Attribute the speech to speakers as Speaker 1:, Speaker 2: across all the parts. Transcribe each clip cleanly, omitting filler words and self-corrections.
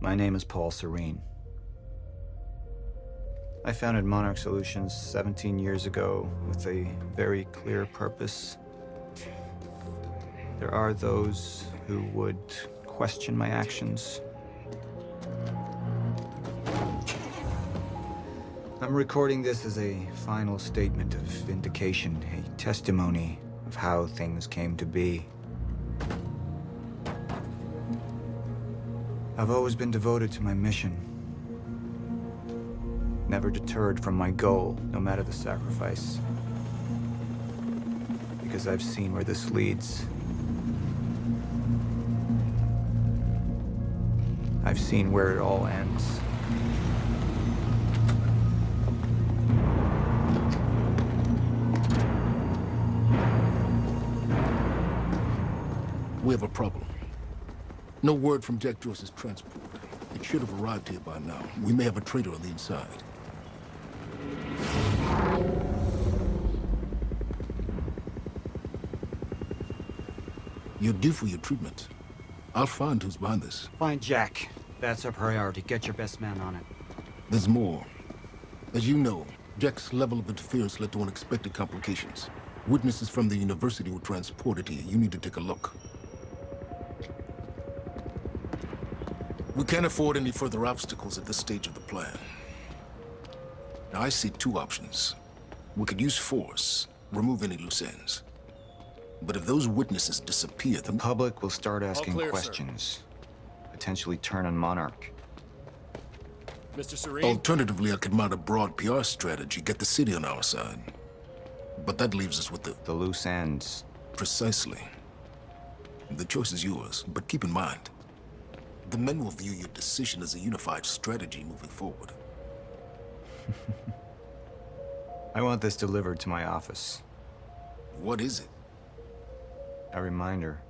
Speaker 1: My name is Paul Serene. I founded Monarch Solutions 17 years ago with a very clear purpose. There are those who would question my actions. I'm recording this as a final statement of vindication, a testimony of how things came to be. I've always been devoted to my mission. Never deterred from my goal, no matter the sacrifice. Because I've seen where this leads. I've seen where it all ends.
Speaker 2: We have a problem. No word from Jack Joyce's transport. It should have arrived here by now. We may have a traitor on the inside. You're due for your treatment. I'll find who's behind this.
Speaker 1: Find Jack. That's our priority. Get your best man on it.
Speaker 2: There's more. As you know, Jack's level of interference led to unexpected complications. Witnesses from the university were transported here. You need to take a look. We can't afford any further obstacles at this stage of the plan. Now, I see two options. We could use force, remove any loose ends. But if those witnesses disappear,
Speaker 1: The public will start asking
Speaker 3: clear,
Speaker 1: questions. Potentially turn on Monarch.
Speaker 3: Mr. Serene?
Speaker 2: Alternatively, I could mount a broad PR strategy, get the city on our side. But that leaves us with
Speaker 1: The loose ends.
Speaker 2: Precisely. The choice is yours, but keep in mind, the men will view your decision as a unified strategy moving forward.
Speaker 1: I want this delivered to my office.
Speaker 2: What is it?
Speaker 1: A reminder.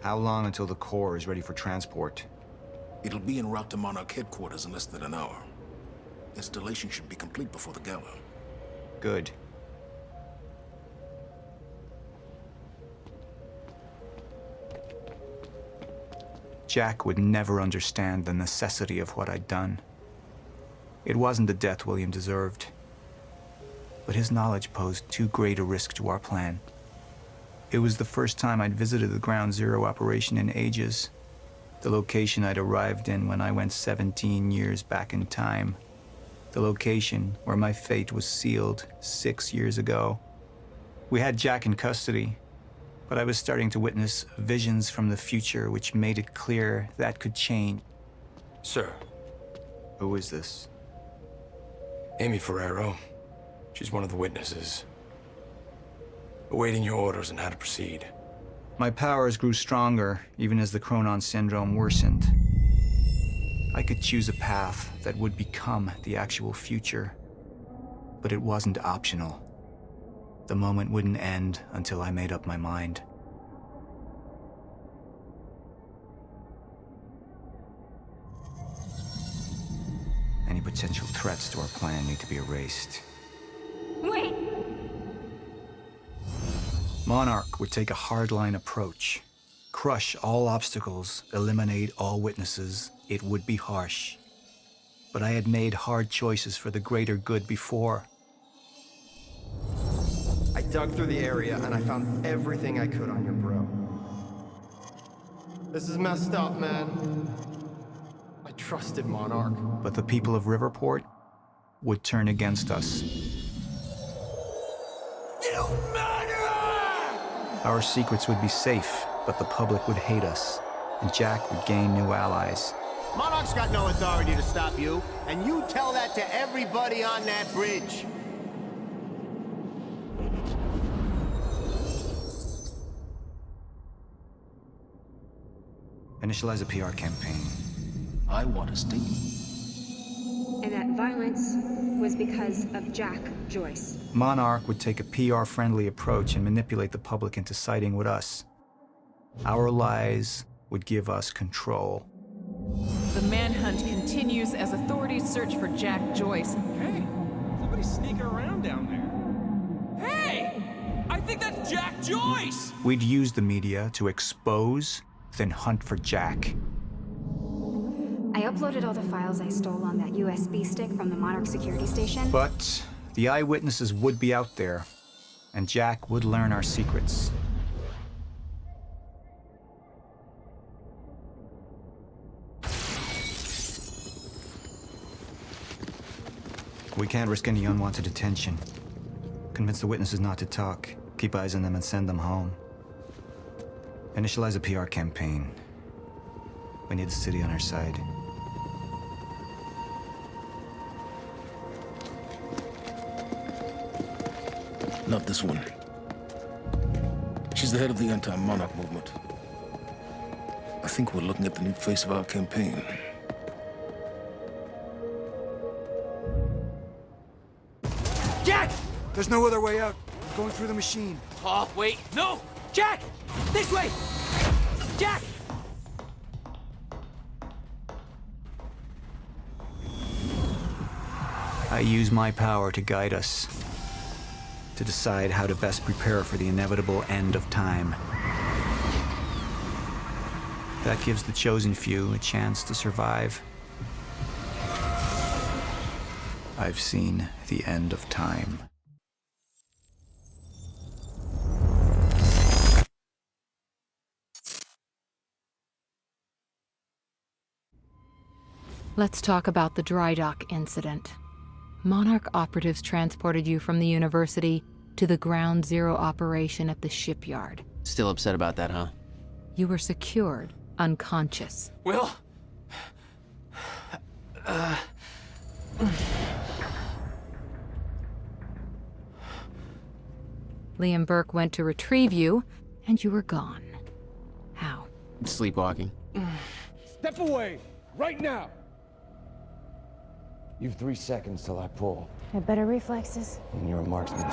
Speaker 1: How long until the core is ready for transport?
Speaker 2: It'll be en route to Monarch headquarters in less than an hour. Installation should be complete before the gala.
Speaker 1: Good. Jack would never understand the necessity of what I'd done. It wasn't the death William deserved, but his knowledge posed too great a risk to our plan. It was the first time I'd visited the Ground Zero operation in ages, the location I'd arrived in when I went 17 years back in time, the location where my fate was sealed 6 years ago. We had Jack in custody, but I was starting to witness visions from the future which made it clear that could change.
Speaker 3: Sir,
Speaker 1: Who is this?
Speaker 3: Amy Ferrero. She's one of the witnesses. Awaiting your orders on how to proceed.
Speaker 1: My powers grew stronger, even as the Chronon syndrome worsened. I could choose a path that would become the actual future, but it wasn't optional. The moment wouldn't end until I made up my mind. Any potential threats to our plan need to be erased.
Speaker 4: Wait!
Speaker 1: Monarch would take a hardline approach. Crush all obstacles, eliminate all witnesses. It would be harsh. But I had made hard choices for the greater good before.
Speaker 5: I dug through the area and I found everything I could on your bro. This is messed up, man. I trusted Monarch.
Speaker 1: But the people of Riverport would turn against us.
Speaker 3: You murderer!
Speaker 1: Our secrets would be safe, but the public would hate us, and Jack would gain new allies.
Speaker 6: Monarch's got no authority to stop you, and you tell that to everybody on that bridge.
Speaker 1: Initialize a PR campaign.
Speaker 2: I want a statement.
Speaker 4: And that violence was because of Jack Joyce.
Speaker 1: Monarch would take a PR-friendly approach and manipulate the public into siding with us. Our lies would give us control.
Speaker 7: The manhunt continues as authorities search for Jack Joyce.
Speaker 8: Hey, somebody's sneaking around down there. Hey! I think that's Jack Joyce!
Speaker 1: We'd use the media to expose, then hunt for Jack.
Speaker 4: I uploaded all the files I stole on that USB stick from the Monarch security station.
Speaker 1: But the eyewitnesses would be out there, and Jack would learn our secrets. We can't risk any unwanted attention. Convince the witnesses not to talk. Keep eyes on them and send them home. Initialize a PR campaign. We need the city on our side.
Speaker 2: Not this one. She's the head of the anti-monarch movement. I think we're looking at the new face of our campaign.
Speaker 8: Jack!
Speaker 1: There's no other way out. We're going through the machine.
Speaker 8: Oh, wait, no! Jack! This way! Jack!
Speaker 1: I use my power to guide us, to decide how to best prepare for the inevitable end of time. That gives the chosen few a chance to survive. I've seen the end of time.
Speaker 7: Let's talk about the dry dock incident. Monarch operatives transported you from the university to the Ground Zero operation at the shipyard.
Speaker 9: Still upset about that, huh?
Speaker 7: You were secured, unconscious.
Speaker 8: Will?
Speaker 7: Liam Burke went to retrieve you, and you were gone. How?
Speaker 9: Sleepwalking.
Speaker 10: Step away! Right now! You've 3 seconds till I pull.
Speaker 11: Have better reflexes.
Speaker 10: And you're a marksman.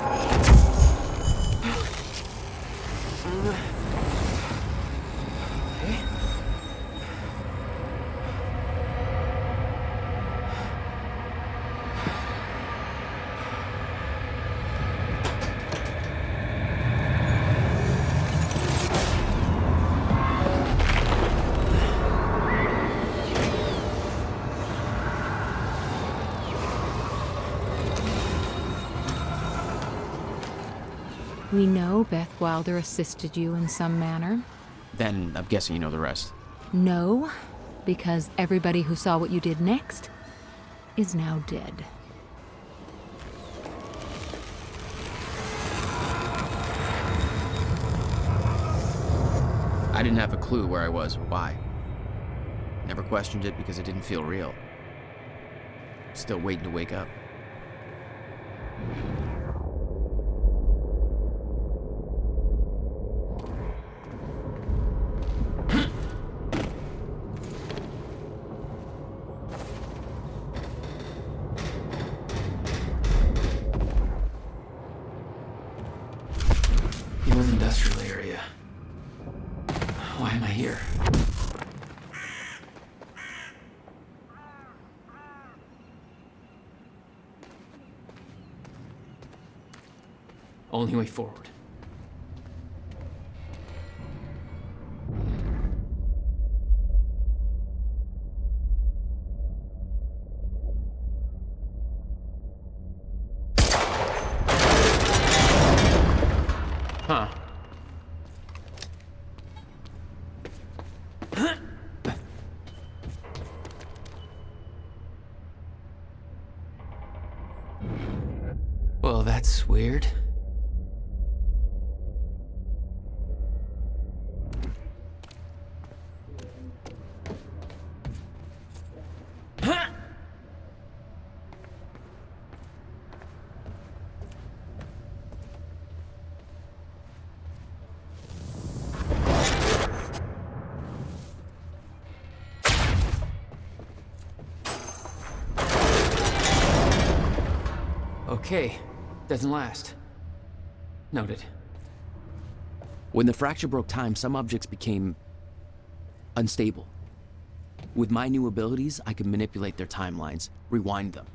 Speaker 7: We know Beth Wilder assisted you in some manner.
Speaker 9: Then I'm guessing you know the rest.
Speaker 7: No, because everybody who saw what you did next is now dead.
Speaker 9: I didn't have a clue where I was or why. Never questioned it because it didn't feel real. Still waiting to wake up.
Speaker 3: North Industrial area. Why am I here? Only way forward. Huh. Well, that's weird. Okay, doesn't last. Noted.
Speaker 9: When the fracture broke time, some objects became unstable. With my new abilities, I could manipulate their timelines, rewind them.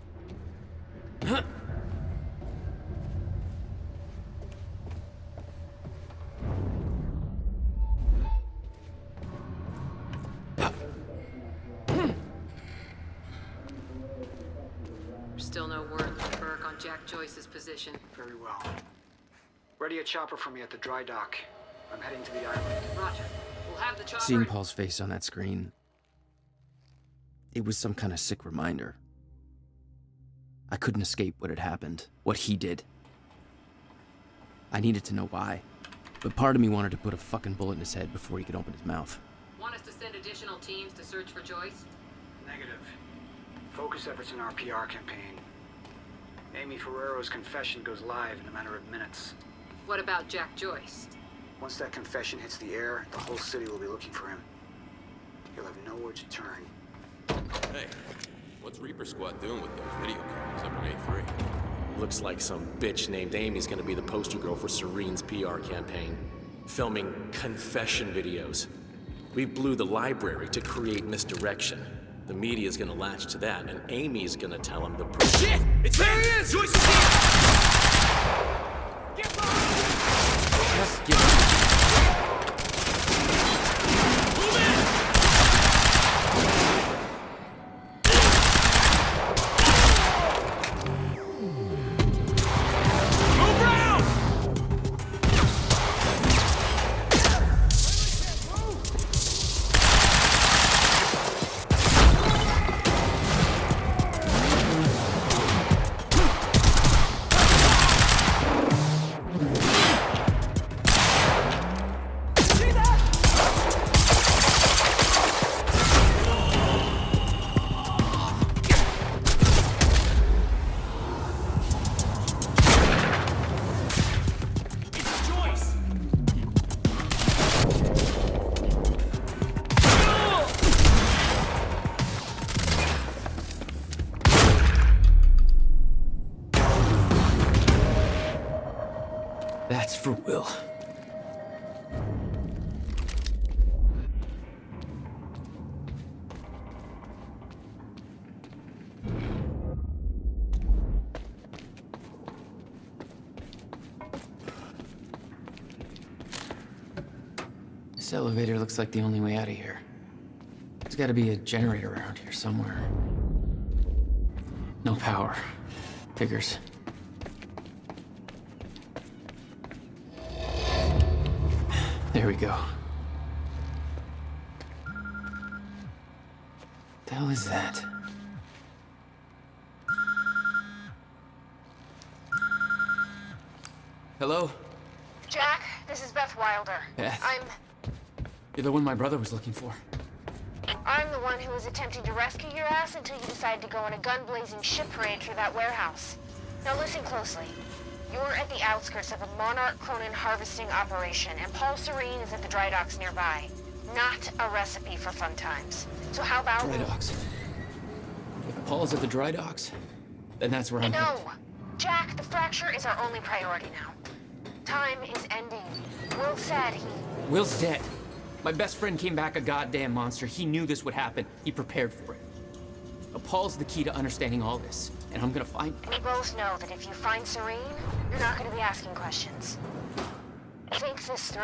Speaker 11: Still no word from Burke on Jack Joyce's position.
Speaker 12: Very well. Ready a chopper for me at the dry dock. I'm heading to the island.
Speaker 11: Roger. We'll have the chopper...
Speaker 9: Seeing Paul's face on that screen, it was some kind of sick reminder. I couldn't escape what had happened, what he did. I needed to know why, but part of me wanted to put a fucking bullet in his head before he could open his mouth.
Speaker 11: Want us to send additional teams to search for Joyce?
Speaker 12: Negative. Focus efforts in our PR campaign. Amy Ferrero's confession goes live in a matter of minutes.
Speaker 11: What about Jack Joyce?
Speaker 12: Once that confession hits the air, the whole city will be looking for him. He'll have nowhere to turn.
Speaker 13: Hey, what's Reaper Squad doing with those video cameras up in A3?
Speaker 14: Looks like some bitch named Amy's gonna be the poster girl for Serene's PR campaign. Filming confession videos. We blew the library to create misdirection. The media's gonna latch to that, and Amy's gonna tell him the
Speaker 13: Shit! It's there he is! Joyce is here! Get behind!
Speaker 9: Just give it. That's for Will. This elevator looks like the only way out of here. There's gotta be a generator around here somewhere. No power. Figures. There we go. The hell is that? Hello?
Speaker 15: Jack, this is Beth Wilder.
Speaker 9: Beth? You're the one my brother was looking for.
Speaker 15: I'm the one who was attempting to rescue your ass until you decided to go on a gun-blazing shit parade through that warehouse. Now listen closely. You're at the outskirts of a Monarch Cronin harvesting operation, and Paul Serene is at the dry docks nearby. Not a recipe for fun times. So how about...
Speaker 9: Dry docks. If Paul's at the dry docks, then that's where I'm
Speaker 15: No!
Speaker 9: headed.
Speaker 15: Jack, the fracture is our only priority now. Time is ending. Will said he...
Speaker 8: Will's dead. My best friend came back a goddamn monster. He knew this would happen. He prepared for it. But Paul's the key to understanding all this, and I'm gonna find him.
Speaker 15: We both know that if you find Serene, you're not gonna be asking questions. Think this through.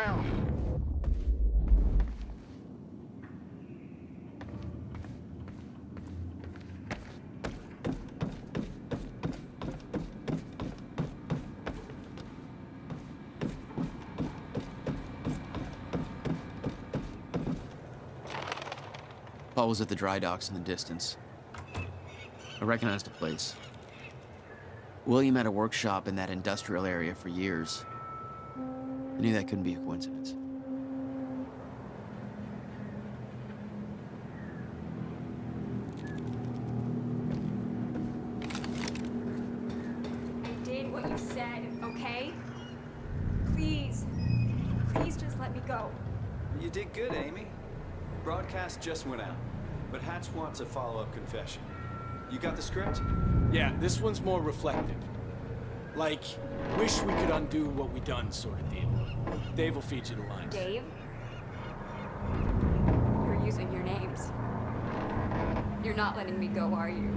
Speaker 9: Paul was at the dry docks in the distance. I recognized the place. William had a workshop in that industrial area for years. I knew that couldn't be a coincidence.
Speaker 4: I did what you said, okay? Please. Please just let me go.
Speaker 16: You did good, Amy. Broadcast just went out, but Hatch wants a follow-up confession. You got the script?
Speaker 17: Yeah, this one's more reflective. Like, wish we could undo what we done sort of deal. Dave will feed you the lines.
Speaker 4: Dave? You're using your names. You're not letting me go, are you?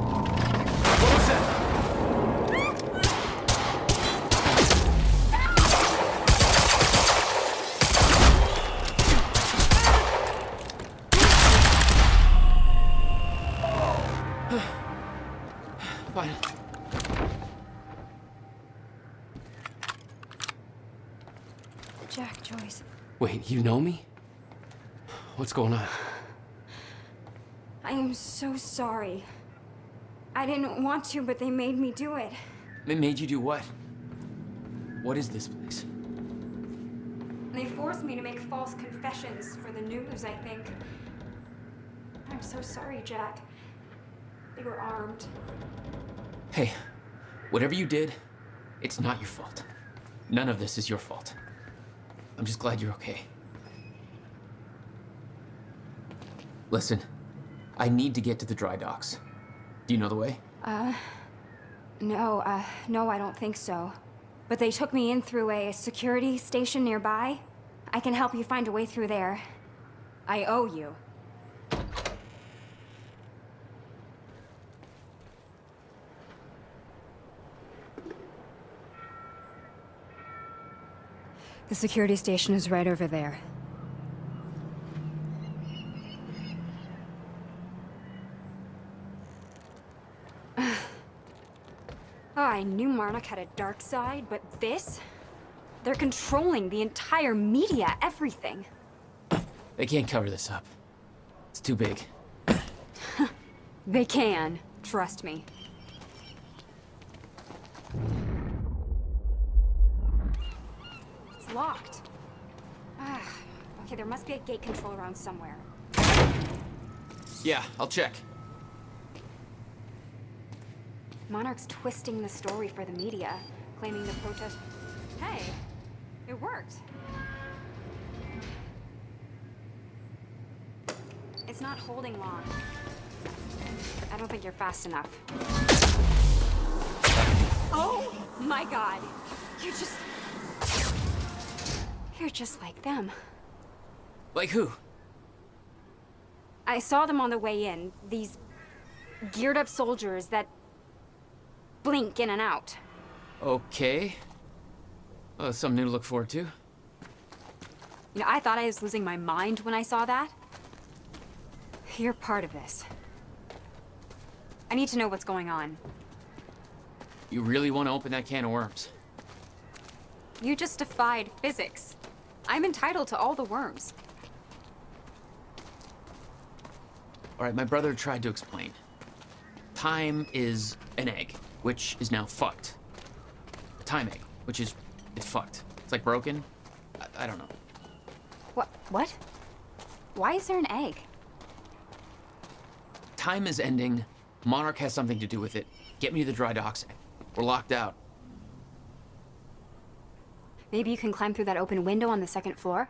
Speaker 17: What was that?
Speaker 8: Fine.
Speaker 4: Jack, Joyce.
Speaker 9: Wait, you know me? What's going on?
Speaker 4: I am so sorry. I didn't want to, but they made me do it.
Speaker 8: They made you do what? What is this place?
Speaker 4: They forced me to make false confessions for the news, I think. I'm so sorry, Jack. They were armed.
Speaker 8: Hey, whatever you did, it's not your fault. None of this is your fault. I'm just glad you're okay. Listen, I need to get to the dry docks. Do you know the way?
Speaker 4: No, I don't think so. But they took me in through a security station nearby. I can help you find a way through there. I owe you. The security station is right over there. Oh, I knew Marnock had a dark side, but this? They're controlling the entire media, everything.
Speaker 8: They can't cover this up. It's too big.
Speaker 4: They can, trust me. It's locked. Okay, there must be a gate control around somewhere.
Speaker 8: Yeah, I'll check.
Speaker 4: Monarch's twisting the story for the media, claiming the protest... Hey, it worked. It's not holding long. I don't think you're fast enough. Oh my God! You're just like them.
Speaker 8: Like who?
Speaker 4: I saw them on the way in. These geared up soldiers that blink in and out.
Speaker 8: Okay. Well, that's something new to look forward to.
Speaker 4: You know, I thought I was losing my mind when I saw that. You're part of this. I need to know what's going on.
Speaker 8: You really want to open that can of worms?
Speaker 4: You just defied physics. I'm entitled to all the worms.
Speaker 8: All right, my brother tried to explain. Time is an egg, which is now fucked. A time egg, which is... it's fucked. It's like broken. I don't know.
Speaker 4: What? Why is there an egg?
Speaker 8: Time is ending. Monarch has something to do with it. Get me to the dry docks. We're locked out.
Speaker 4: Maybe you can climb through that open window on the second floor?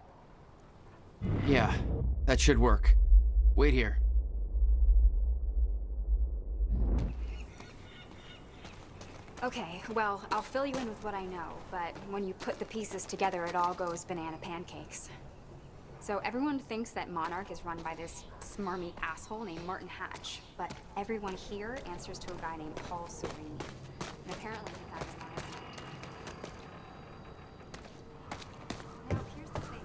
Speaker 8: Yeah, that should work. Wait here.
Speaker 4: Okay, well, I'll fill you in with what I know, but when you put the pieces together, it all goes banana pancakes. So everyone thinks that Monarch is run by this smarmy asshole named Martin Hatch, but everyone here answers to a guy named Paul Serene. And apparently he got his money. Now, here's the thing.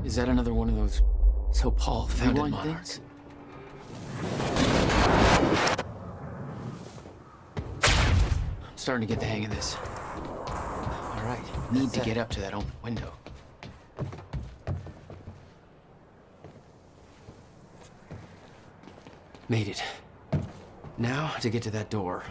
Speaker 8: Is that another one of those so Paul founded Monarchs? I'm starting to get the hang of this. All right, need to get up to that open window. Made it. Now to get to that door.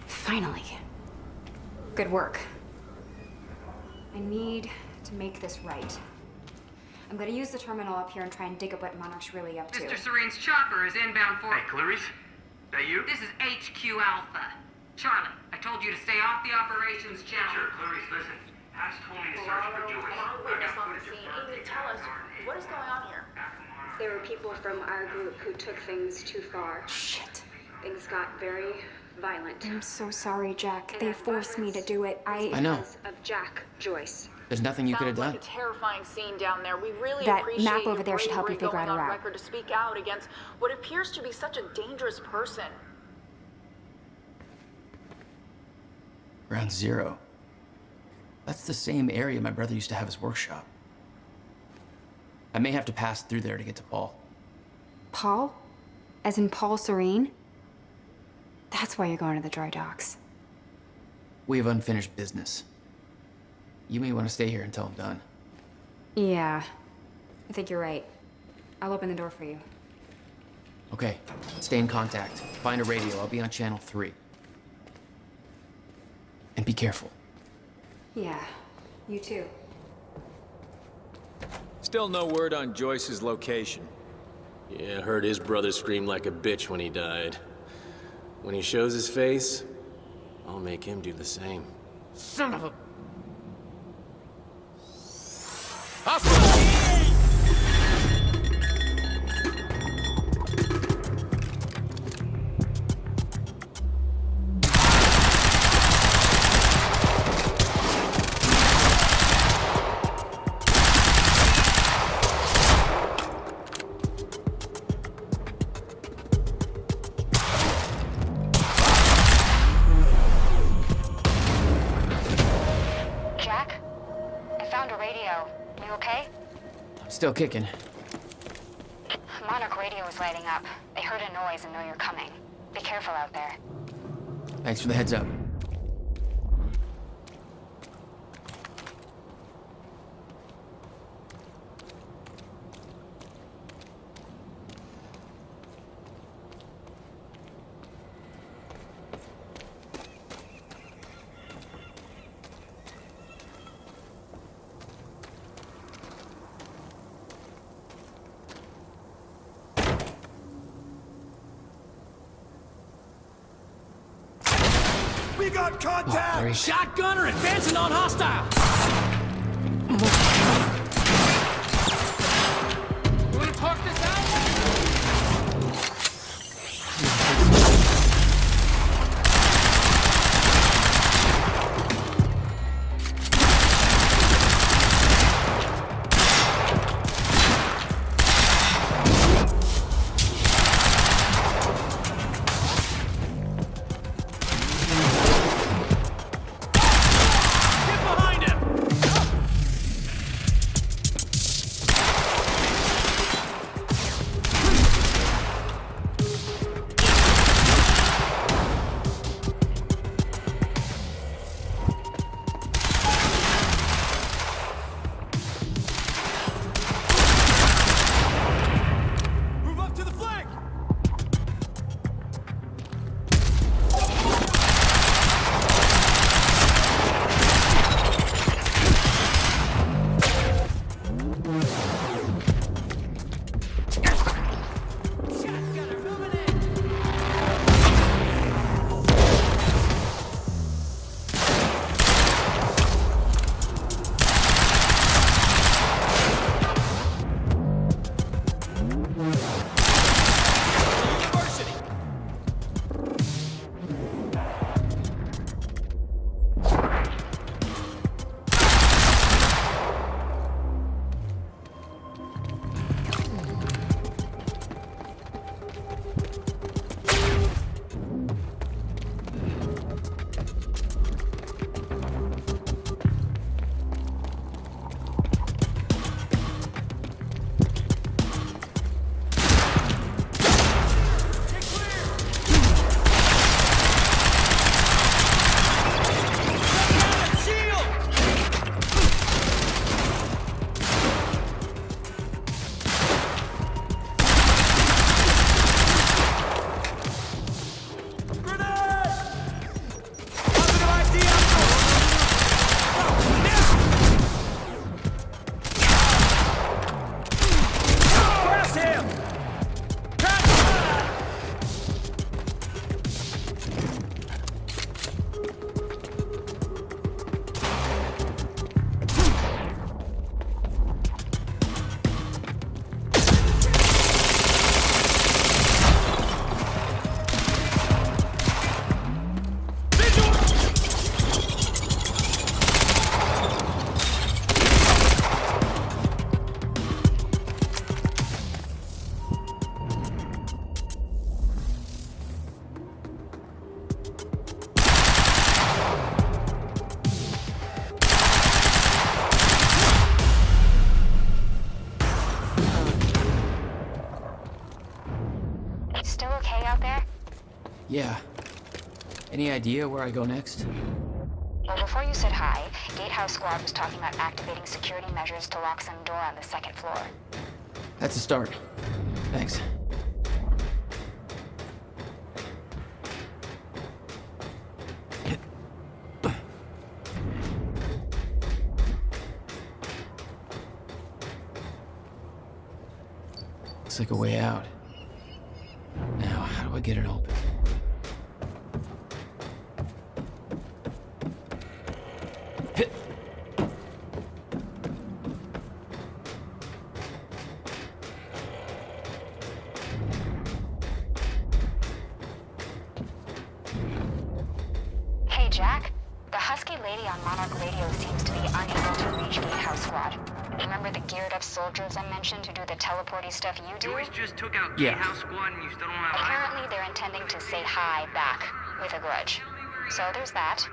Speaker 4: Finally. Good work. I need to make this right. I'm gonna use the terminal up here and try and dig up what Monarch's really up to.
Speaker 11: Mr. Serene's chopper is inbound for...
Speaker 18: Hey, Clarice? That you?
Speaker 11: This is HQ Alpha. Charlie, I told you to stay off the operations channel.
Speaker 18: Sure, Clarice, listen. Hatch told me to search for Joyce.
Speaker 19: Witness on the scene. Amy, tell us, what is going on here?
Speaker 4: There were people from our group who took things too far. Shit. Things got very violent. I'm so sorry, Jack. They forced me to do it.
Speaker 9: I know.
Speaker 4: Because of Jack Joyce.
Speaker 9: There's nothing you could have
Speaker 19: Sounds
Speaker 9: done.
Speaker 19: like a terrifying scene down there. We really
Speaker 4: That
Speaker 19: appreciate
Speaker 4: map over
Speaker 19: your
Speaker 4: there should help you
Speaker 19: bravery
Speaker 4: figure out
Speaker 19: going
Speaker 4: a
Speaker 19: on
Speaker 4: route.
Speaker 19: record to speak out against what appears to be such a dangerous person.
Speaker 9: Ground Zero. That's the same area my brother used to have his workshop. I may have to pass through there to get to Paul.
Speaker 4: Paul? As in Paul Serene? That's why you're going to the dry docks.
Speaker 9: We have unfinished business. You may want to stay here until I'm done.
Speaker 4: Yeah. I think you're right. I'll open the door for you.
Speaker 9: Okay, stay in contact. Find a radio. I'll be on channel 3. And be careful.
Speaker 4: Yeah. You too.
Speaker 16: Still no word on Joyce's location.
Speaker 14: Yeah, I heard his brother scream like a bitch when he died. When he shows his face, I'll make him do the same.
Speaker 8: Son of a...
Speaker 15: Jack? I found a radio. You okay?
Speaker 9: I'm still kicking.
Speaker 15: Monarch radio is lighting up. They heard a noise and know you're coming. Be careful out there.
Speaker 9: Thanks for the heads up.
Speaker 17: We got contact!
Speaker 9: great.
Speaker 17: Shotgunner advancing on hostile!
Speaker 8: You wanna talk this out?
Speaker 17: Get behind him!
Speaker 8: Yeah. Any idea where I go next?
Speaker 4: Well, before you said hi, Gatehouse Squad was talking about activating security measures to lock some door on the second floor.
Speaker 8: That's a start. Thanks. Looks like a way out. Now, how do I get it open?
Speaker 4: Hey, Jack. The husky lady on Monarch Radio seems to be unable to reach Gatehouse Squad. Remember the geared-up soldiers I mentioned who do the teleporty stuff you do?
Speaker 18: You always just took out
Speaker 8: Yeah.
Speaker 18: Gatehouse Squad and you still don't have eyes?
Speaker 4: Apparently they're intending to say hi back, with a grudge. So there's that.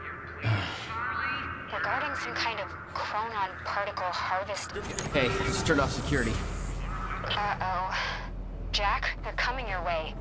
Speaker 4: Regarding some kind of chronon particle harvest...
Speaker 8: Hey, just turned off security.
Speaker 4: Uh-oh. Jack, they're coming your way.